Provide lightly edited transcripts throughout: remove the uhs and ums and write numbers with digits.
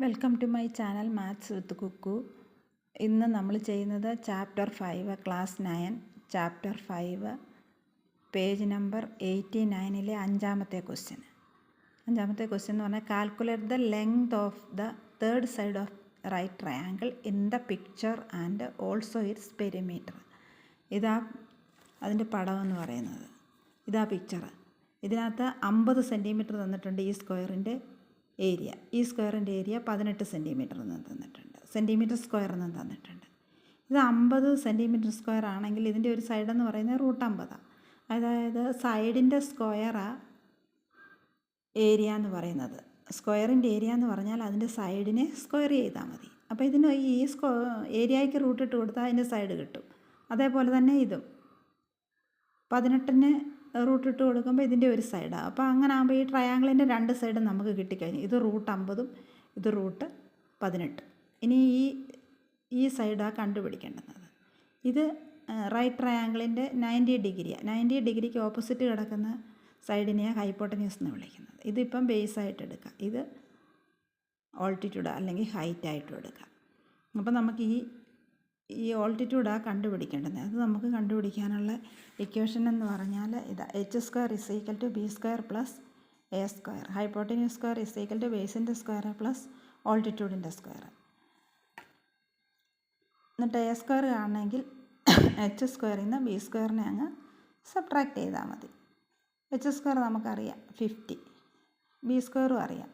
Welcome to my channel maths with Kukku. ഇന്ന് നമ്മൾ ചെയ്യുന്നത് chapter 5 class 9 chapter 5 page number 89 അഞ്ചാമത്തെ ക്വസ്റ്റ്യൻ എന്ന് പറഞ്ഞാൽ calculate the length of the third side of right triangle in the picture and also its perimeter. ഇതാ അതിൻ്റെ പടമെന്ന് പറയുന്നത്. ഇതാ പിക്ചർ. ഇതിനകത്ത് 50 സെൻറ്റിമീറ്റർ തന്നിട്ടുണ്ട്. ഈ സ്ക്വയറിൻ്റെ ഏരിയ 18 സെൻറ്റിമീറ്റർ എന്ന് തന്നിട്ടുണ്ട്. സെൻറ്റിമീറ്റർ സ്ക്വയർ എന്ന് തന്നിട്ടുണ്ട്. ഇത് 50 സെൻറ്റിമീറ്റർ സ്ക്വയർ ആണെങ്കിൽ ഇതിൻ്റെ ഒരു സൈഡെന്ന് പറയുന്നത് √50. അതായത് സൈഡിൻ്റെ സ്ക്വയറാണ് ഏരിയ എന്ന് പറയുന്നത്. സ്ക്വയറിൻ്റെ ഏരിയ എന്ന് പറഞ്ഞാൽ അതിൻ്റെ സൈഡിനെ സ്ക്വയർ ചെയ്താൽ മതി. അപ്പോൾ ഇതിന് ഈ ഏരിയയ്ക്ക് റൂട്ടിട്ട് കൊടുത്താൽ അതിൻ്റെ സൈഡ് കിട്ടും. അതേപോലെ തന്നെ ഇതും 18-ന് റൂട്ടിട്ട് കൊടുക്കുമ്പോൾ ഇതിൻ്റെ ഒരു സൈഡാണ്. അപ്പോൾ അങ്ങനെ ആകുമ്പോൾ ഈ ട്രയാങ്കിളിൻ്റെ രണ്ട് സൈഡും നമുക്ക് കിട്ടിക്കഴിഞ്ഞു. ഇത് √50 ഇത് √18. ഇനി ഈ സൈഡാണ് കണ്ടുപിടിക്കേണ്ടത്. ഇത് റൈറ്റ് ട്രയാങ്കിളിൻ്റെ 90 ഡിഗ്രിയാണ്. 90 ഡിഗ്രിക്ക് ഓപ്പോസിറ്റ് കിടക്കുന്ന സൈഡിനെയാണ് ഹൈപ്പോട്ടന്യൂസ് എന്ന് വിളിക്കുന്നത്. ഇതിപ്പം ബേസായിട്ട് എടുക്കാം. ഇത് ഓൾട്ടിറ്റ്യൂഡ് അല്ലെങ്കിൽ ഹൈറ്റായിട്ടും എടുക്കാം. അപ്പോൾ നമുക്ക് ഈ ഓൾട്ടിറ്റ്യൂഡാണ് കണ്ടുപിടിക്കേണ്ടത്. അത് നമുക്ക് കണ്ടുപിടിക്കാനുള്ള ഇക്വേഷൻ എന്ന് പറഞ്ഞാൽ ഇതാ h² = b² + a². Hypotenuse square = ബേസിൻ്റെ സ്ക്വയർ പ്ലസ് ഓൾട്ടിറ്റ്യൂഡിൻ്റെ സ്ക്വയർ. എന്നിട്ട് a² കാണണമെങ്കിൽ h² നിന്ന് b² അങ്ങ് സബ്ട്രാക്ട് ചെയ്താൽ മതി. h² നമുക്കറിയാം 50, b² അറിയാം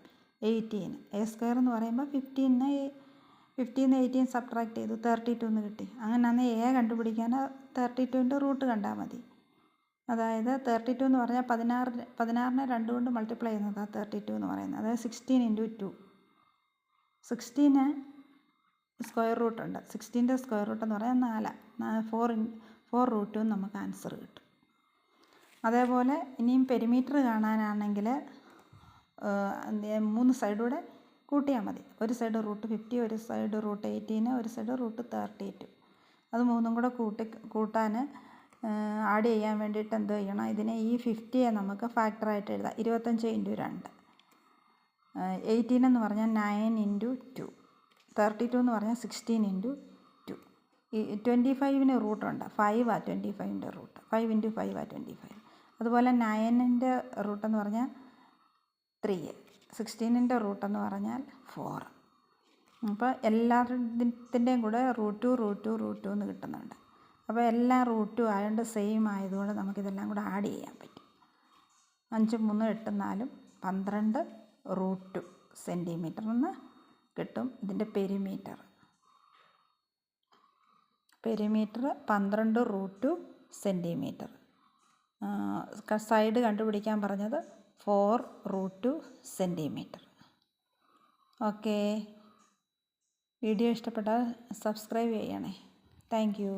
18. a² എന്ന് പറയുമ്പോൾ 15-ന് 18 സബ്ട്രാക്ട് ചെയ്തു 32 എന്ന് കിട്ടി. അങ്ങനെ അന്ന് എ കണ്ടുപിടിക്കാൻ 32ൻ്റെ റൂട്ട് കണ്ടാൽ മതി. അതായത് 32 എന്ന് പറഞ്ഞാൽ 16-നെ 2 കൊണ്ട് മൾട്ടിപ്ലൈ ചെയ്യുന്നതാണ് 32 എന്ന് പറയുന്നത്. അതായത് 16 × 2. 16 സ്ക്വയർ റൂട്ടുണ്ട്. 16ൻ്റെ സ്ക്വയർ റൂട്ട് എന്ന് പറഞ്ഞാൽ 4 √2 നമുക്ക് ആൻസർ കിട്ടും. അതേപോലെ ഇനിയും പെരിമീറ്റർ കാണാനാണെങ്കിൽ 3 സൈഡൂടെ കൂട്ടിയാൽ മതി. ഒരു സൈഡ് √50, ഒരു സൈഡ് √18, ഒരു സൈഡ് √32. അത് മൂന്നും കൂടെ കൂട്ടാൻ ആഡ് ചെയ്യാൻ വേണ്ടിയിട്ട് എന്ത് ചെയ്യണം? ഇതിനെ ഈ 50യെ നമുക്ക് ഫാക്ടറായിട്ട് എഴുതാം. 25 × 2. 18 എന്ന് പറഞ്ഞാൽ 9 × 2. 32 എന്ന് പറഞ്ഞാൽ 16 × 2. ഈ 25-ന് റൂട്ടുണ്ട് 5 25ൻ്റെ റൂട്ട്. 5 × 5 25. അതുപോലെ 9ൻ്റെ റൂട്ടെന്ന് പറഞ്ഞാൽ 3. 16ൻ്റെ റൂട്ടെന്ന് പറഞ്ഞാൽ 4. അപ്പോൾ എല്ലാത്തിൻ്റെയും കൂടെ √2 എന്ന് കിട്ടുന്നുണ്ട്. അപ്പോൾ എല്ലാം √2 ആയതുകൊണ്ട് സെയിം ആയതുകൊണ്ട് നമുക്കിതെല്ലാം കൂടെ ആഡ് ചെയ്യാൻ പറ്റും. 5 3 8 4 12 √2 സെൻറ്റിമീറ്റർ എന്ന് കിട്ടും. ഇതിൻ്റെ പെരിമീറ്റർ 12 √2 സെൻറ്റിമീറ്റർ. സൈഡ് കണ്ടുപിടിക്കാൻ പറഞ്ഞത് 4 √2 സെൻറ്റിമീറ്റർ. ഓക്കെ, വീഡിയോ ഇഷ്ടപ്പെട്ടാൽ സബ്സ്ക്രൈബ് ചെയ്യണേ. Thank you.